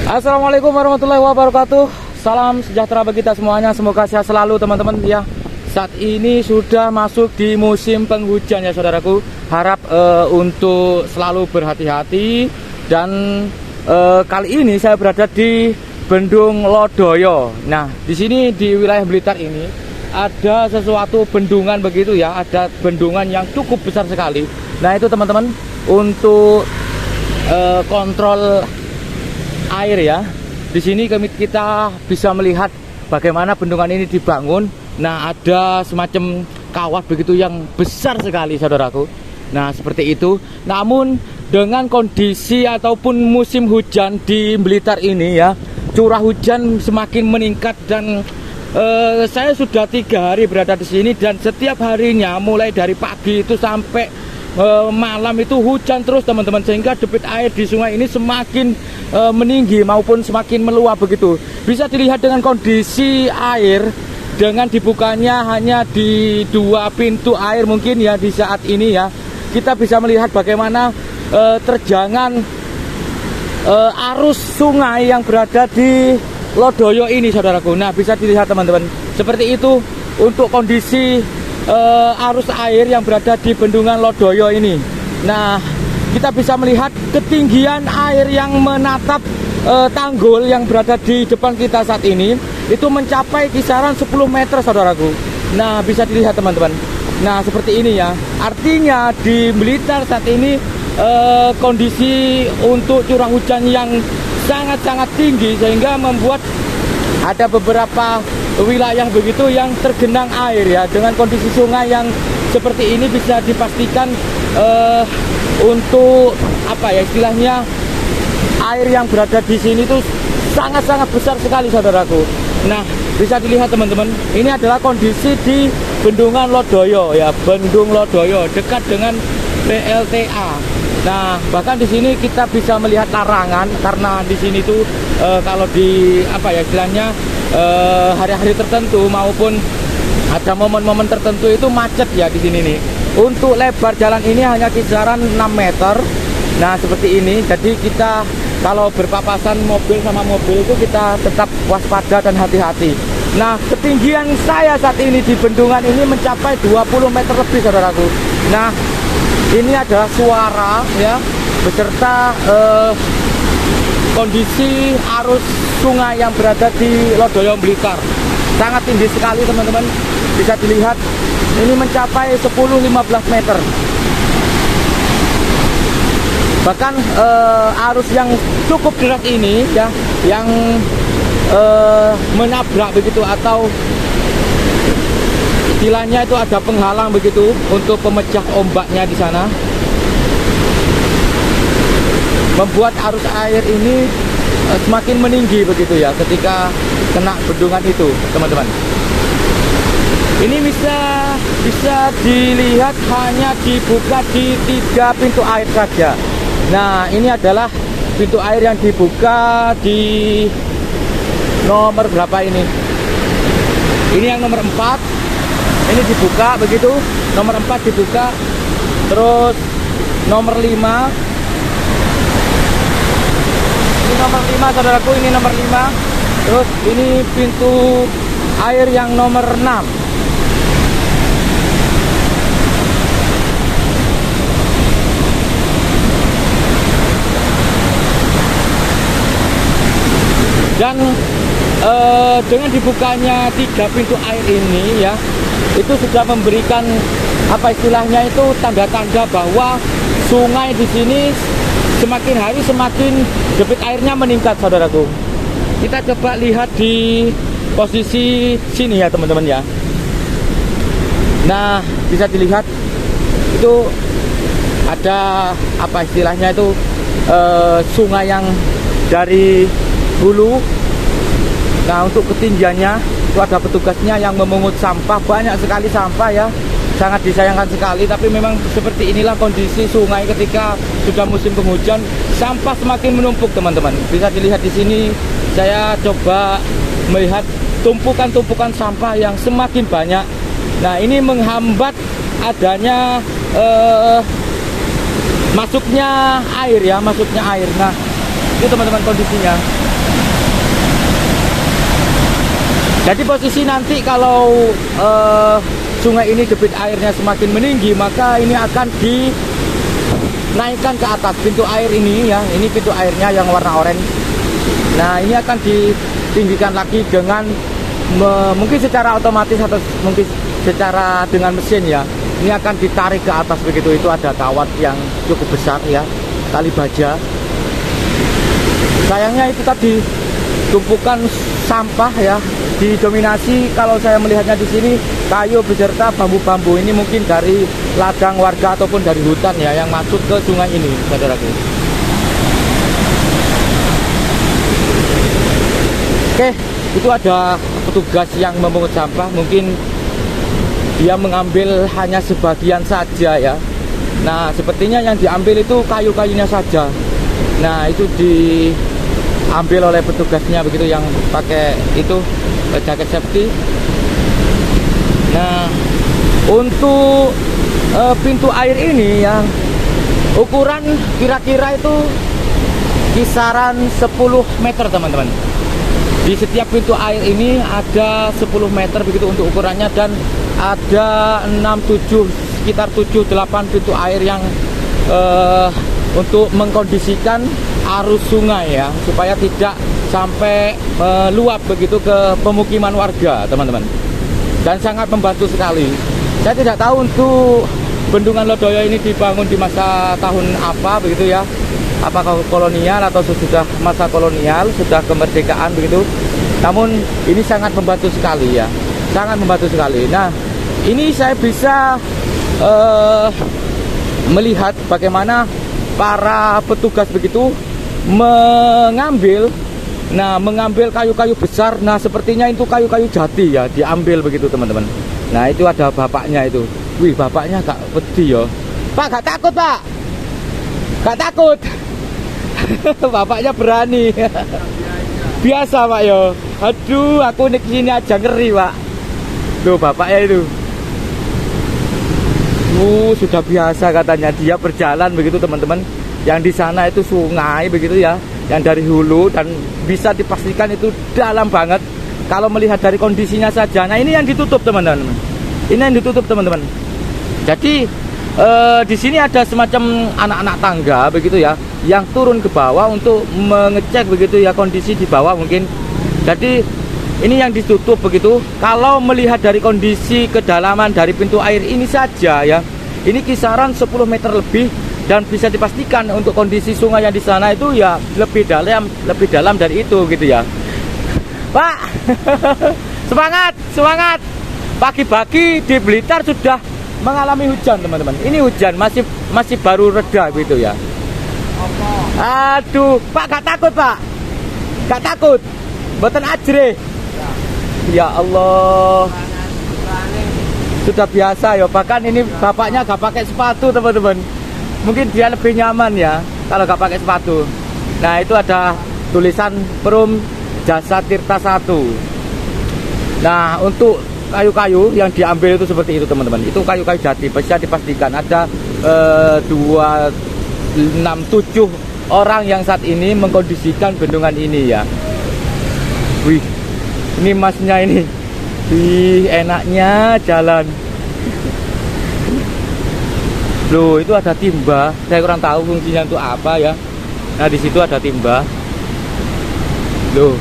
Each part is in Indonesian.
Assalamualaikum warahmatullahi wabarakatuh. Salam sejahtera bagi kita semuanya. Semoga sehat selalu teman-teman ya. Saat ini sudah masuk di musim penghujan ya saudaraku. Harap untuk selalu berhati-hati. Dan kali ini saya berada di Bendung Lodoyo. Nah, di sini di wilayah Blitar ini ada sesuatu bendungan begitu ya. Ada bendungan yang cukup besar sekali. Nah, itu teman-teman untuk kontrol air ya. Di sini kita bisa melihat bagaimana bendungan ini dibangun. Nah, ada semacam kawah begitu yang besar sekali saudaraku. Nah, seperti itu. Namun dengan kondisi ataupun musim hujan di Blitar ini ya, curah hujan semakin meningkat dan saya sudah 3 hari berada di sini dan setiap harinya mulai dari pagi itu sampai malam itu hujan terus teman-teman, sehingga debit air di sungai ini semakin meninggi maupun semakin meluap begitu. Bisa dilihat dengan kondisi air dengan dibukanya hanya di 2 pintu air mungkin ya di saat ini ya. Kita bisa melihat bagaimana terjangan arus sungai yang berada di Lodoyo ini saudaraku. Nah, bisa dilihat teman-teman seperti itu untuk kondisi arus air yang berada di Bendungan Lodoyo ini. Nah, kita bisa melihat ketinggian air yang menatap tanggul yang berada di depan kita saat ini itu mencapai kisaran 10 meter saudaraku. Nah, bisa dilihat teman-teman. Nah, seperti ini ya. Artinya di Blitar saat ini kondisi untuk curah hujan yang sangat-sangat tinggi sehingga membuat ada beberapa wilayah begitu yang tergenang air ya. Dengan kondisi sungai yang seperti ini bisa dipastikan untuk apa ya istilahnya, air yang berada di sini tuh sangat-sangat besar sekali saudaraku. Nah, bisa dilihat teman-teman, ini adalah kondisi di Bendungan Lodoyo ya, Bendung Lodoyo dekat dengan PLTA. Nah, bahkan di sini kita bisa melihat larangan karena di sini tuh kalau di apa ya istilahnya hari-hari tertentu maupun ada momen-momen tertentu itu macet ya di sini nih. Untuk lebar jalan ini hanya kisaran 6 meter. Nah, seperti ini. Jadi kita kalau berpapasan mobil sama mobil itu kita tetap waspada dan hati-hati. Nah, ketinggian saya saat ini di bendungan ini mencapai 20 meter lebih saudaraku. Nah, ini adalah suara ya beserta kondisi arus sungai yang berada di Lodoyo Blitar. Sangat tinggi sekali teman-teman. Bisa dilihat ini mencapai 10-15 meter. Bahkan arus yang cukup deras ini ya, yang menabrak begitu atau istilahnya itu ada penghalang begitu untuk pemecah ombaknya di sana, membuat arus air ini semakin meninggi begitu ya ketika kena bendungan itu teman-teman. Ini bisa dilihat hanya dibuka di 3 pintu air saja. Nah, ini adalah pintu air yang dibuka di nomor berapa ini? Ini yang nomor 4. Ini dibuka begitu, nomor 4 dibuka. Terus nomor 5. Ini nomor 5 saudaraku, ini nomor 5. Terus ini pintu air yang nomor 6. Dan dengan dibukanya 3 pintu air ini ya, itu sudah memberikan apa istilahnya itu tanda-tanda bahwa sungai di sini semakin hari semakin debit airnya meningkat saudaraku. Kita coba lihat di posisi sini ya teman-teman ya. Nah, bisa dilihat itu ada apa istilahnya itu sungai yang dari hulu. Nah, untuk ketinggiannya itu ada petugasnya yang memungut sampah, banyak sekali sampah ya. Sangat disayangkan sekali, tapi memang seperti inilah kondisi sungai ketika sudah musim penghujan, sampah semakin menumpuk teman-teman. Bisa dilihat di sini, saya coba melihat tumpukan-tumpukan sampah yang semakin banyak. Nah, ini menghambat adanya masuknya air ya, masuknya air. Nah, itu teman-teman kondisinya. Jadi posisi nanti kalau sungai ini debit airnya semakin meninggi, maka ini akan dinaikkan ke atas pintu air ini ya. Ini pintu airnya yang warna oranye. Nah, ini akan ditinggikan lagi dengan mungkin secara otomatis atau mungkin secara dengan mesin ya. Ini akan ditarik ke atas begitu. Itu ada kawat yang cukup besar ya, tali baja. Sayangnya itu tadi tumpukan sampah ya, didominasi kalau saya melihatnya di sini kayu beserta bambu-bambu. Ini mungkin dari ladang warga ataupun dari hutan ya yang masuk ke sungai ini, saudaraku. Oke, itu ada petugas yang memungut sampah. Mungkin dia mengambil hanya sebagian saja ya. Nah, sepertinya yang diambil itu kayu-kayunya saja. Nah, itu diambil oleh petugasnya begitu yang pakai itu jaket safety. Nah, untuk pintu air ini yang ukuran kira-kira itu kisaran 10 meter teman-teman. Di setiap pintu air ini ada 10 meter begitu untuk ukurannya, dan ada 6-7 sekitar 7-8 pintu air yang untuk mengkondisikan arus sungai ya, supaya tidak sampai meluap begitu ke pemukiman warga teman-teman. Dan sangat membantu sekali. Saya tidak tahu untuk bendungan Lodaya ini dibangun di masa tahun apa begitu ya, apakah kolonial atau sesudah masa kolonial, sudah kemerdekaan begitu. Namun ini sangat membantu sekali ya, sangat membantu sekali. Nah, ini saya bisa melihat bagaimana para petugas begitu mengambil kayu-kayu besar. Nah, sepertinya itu kayu-kayu jati ya, diambil begitu teman-teman. Nah, itu ada bapaknya itu. Wih, bapaknya gak wedi ya. Pak, gak takut Pak? Gak takut? Bapaknya berani. Biasa Pak yo. Aduh, aku nih sini aja ngeri Pak. Tuh bapaknya itu. Sudah biasa katanya dia berjalan begitu teman-teman. Yang di sana itu sungai begitu ya, yang dari hulu, dan bisa dipastikan itu dalam banget kalau melihat dari kondisinya saja. Nah, ini yang ditutup teman-teman. Ini yang ditutup teman-teman. Jadi di sini ada semacam anak-anak tangga begitu ya, yang turun ke bawah untuk mengecek begitu ya kondisi di bawah mungkin. Jadi ini yang ditutup begitu. Kalau melihat dari kondisi kedalaman dari pintu air ini saja ya, ini kisaran 10 meter lebih, dan bisa dipastikan untuk kondisi sungai yang di sana itu ya lebih dalam dari itu gitu ya. Pak, semangat, semangat. Pagi-pagi di Blitar sudah mengalami hujan teman-teman. Ini hujan masih baru reda gitu ya. Aduh, Pak gak takut Pak? Gak takut? Mboten ajre. Ya Allah. Sudah biasa ya. Bahkan ini bapaknya gak pakai sepatu teman-teman. Mungkin dia lebih nyaman ya kalau gak pakai sepatu. Nah, itu ada tulisan Perum Jasa Tirta 1. Nah, untuk kayu-kayu yang diambil itu seperti itu teman-teman. Itu kayu-kayu jati, bisa dipastikan ada 7 orang yang saat ini mengkondisikan bendungan ini ya. Wih, ini masnya ini. Wih, enaknya jalan. Loh, itu ada timba. Saya kurang tahu fungsinya untuk apa ya. Nah, di situ ada timba. Loh,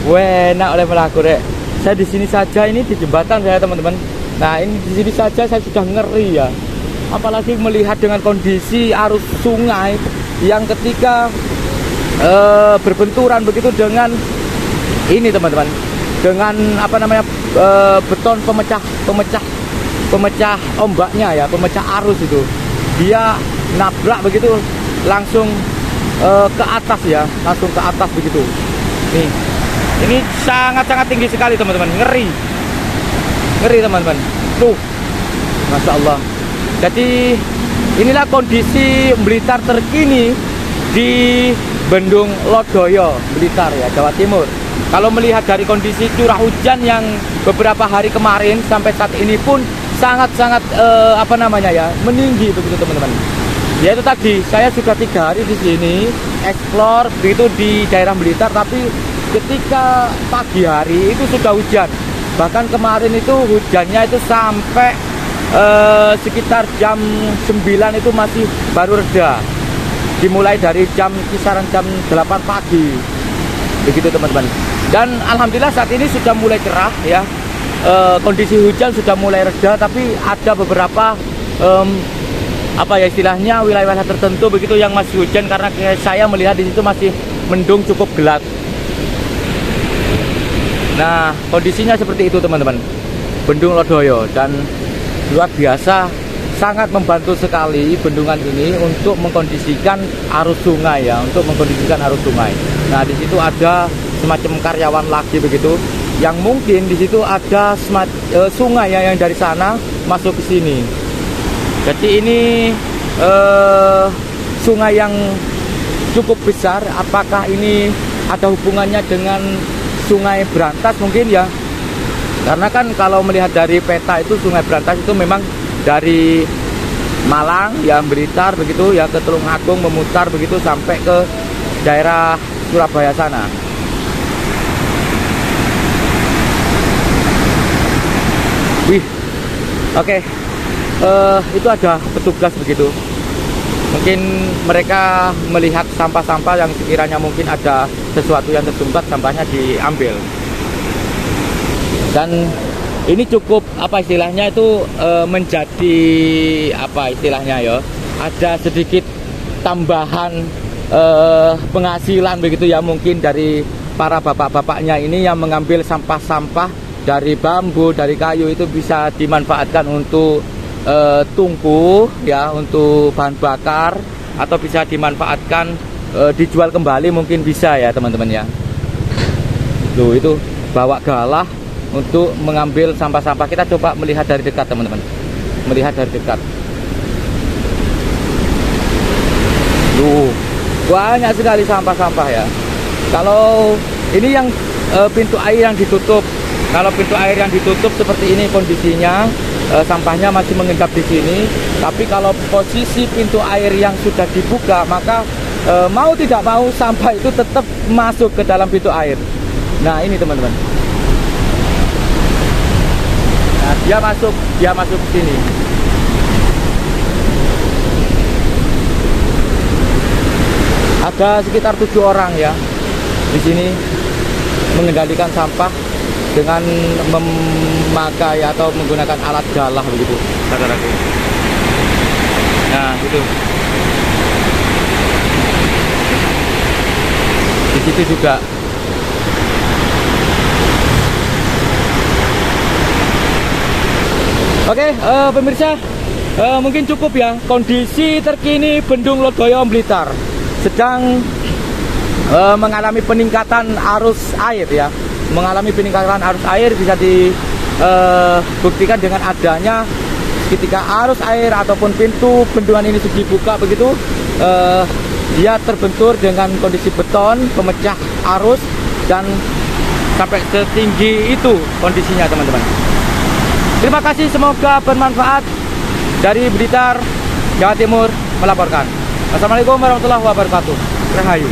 enak oleh melaku rek. Saya di sini saja, ini di jembatan saya teman-teman. Nah, ini di sini saja saya sudah ngeri ya. Apalagi melihat dengan kondisi arus sungai yang ketika berbenturan begitu dengan ini teman-teman, dengan apa namanya beton pemecah ombaknya ya, pemecah arus itu. Dia nabrak begitu langsung ke atas ya, langsung ke atas begitu. Nih. Ini sangat-sangat tinggi sekali teman-teman, ngeri teman-teman. Tuh, Masya Allah. Jadi inilah kondisi Blitar terkini di Bendung Lodaya, Blitar ya, Jawa Timur. Kalau melihat dari kondisi curah hujan yang beberapa hari kemarin sampai saat ini pun sangat-sangat meninggi begitu teman-teman. Ya itu tadi, saya sudah 3 hari di sini explore begitu di daerah Blitar, tapi ketika pagi hari itu sudah hujan. Bahkan kemarin itu hujannya itu sampai sekitar jam 9 itu masih baru reda. Dimulai dari kisaran jam 8 pagi. Begitu teman-teman. Dan alhamdulillah saat ini sudah mulai cerah ya. Kondisi hujan sudah mulai reda, tapi ada beberapa apa ya istilahnya wilayah-wilayah tertentu begitu yang masih hujan, karena saya melihat di situ masih mendung cukup gelap. Nah, kondisinya seperti itu teman-teman. Bendung Lodaya, dan luar biasa, sangat membantu sekali bendungan ini untuk mengkondisikan arus sungai ya, untuk mengkondisikan arus sungai. Nah, di situ ada semacam karyawan lagi begitu, yang mungkin di situ ada sungai ya, yang dari sana masuk ke sini. Jadi ini sungai yang cukup besar. Apakah ini ada hubungannya dengan Sungai Brantas mungkin ya? Karena kan kalau melihat dari peta itu Sungai Brantas itu memang dari Malang ya, Blitar begitu ya, ke Tulungagung memutar begitu sampai ke daerah Surabaya sana. Wih, oke. Itu ada petugas begitu. Mungkin mereka melihat sampah-sampah yang sekiranya mungkin ada sesuatu yang tersumbat, sampahnya diambil. Dan ini cukup apa istilahnya itu menjadi apa istilahnya ya, ada sedikit tambahan penghasilan begitu ya, mungkin dari para bapak-bapaknya ini yang mengambil sampah-sampah dari bambu, dari kayu, itu bisa dimanfaatkan untuk tungku ya, untuk bahan bakar, atau bisa dimanfaatkan dijual kembali mungkin bisa ya teman-teman ya. Loh, itu bawa galah untuk mengambil sampah-sampah. Kita coba melihat dari dekat teman-teman, melihat dari dekat. Loh, banyak sekali sampah-sampah ya. Kalau ini yang pintu air yang ditutup, kalau pintu air yang ditutup seperti ini kondisinya, sampahnya masih mengendap di sini. Tapi kalau posisi pintu air yang sudah dibuka, maka mau tidak mau sampah itu tetap masuk ke dalam pintu air. Nah, ini teman-teman. Nah, dia masuk ke sini. Ada sekitar 7 orang ya di sini mengendalikan sampah dengan memakai atau menggunakan alat galah begitu, saudaraku. Nah, itu. Di situ juga. Oke, pemirsa, mungkin cukup ya kondisi terkini Bendung Lodaya Blitar sedang mengalami peningkatan arus air ya. Mengalami peningkatan arus air bisa dibuktikan dengan adanya ketika arus air ataupun pintu bendungan ini dibuka begitu, dia terbentur dengan kondisi beton pemecah arus dan sampai setinggi itu kondisinya teman-teman. Terima kasih, semoga bermanfaat. Dari Blitar, Jawa Timur melaporkan. Assalamualaikum warahmatullahi wabarakatuh. Rahayu.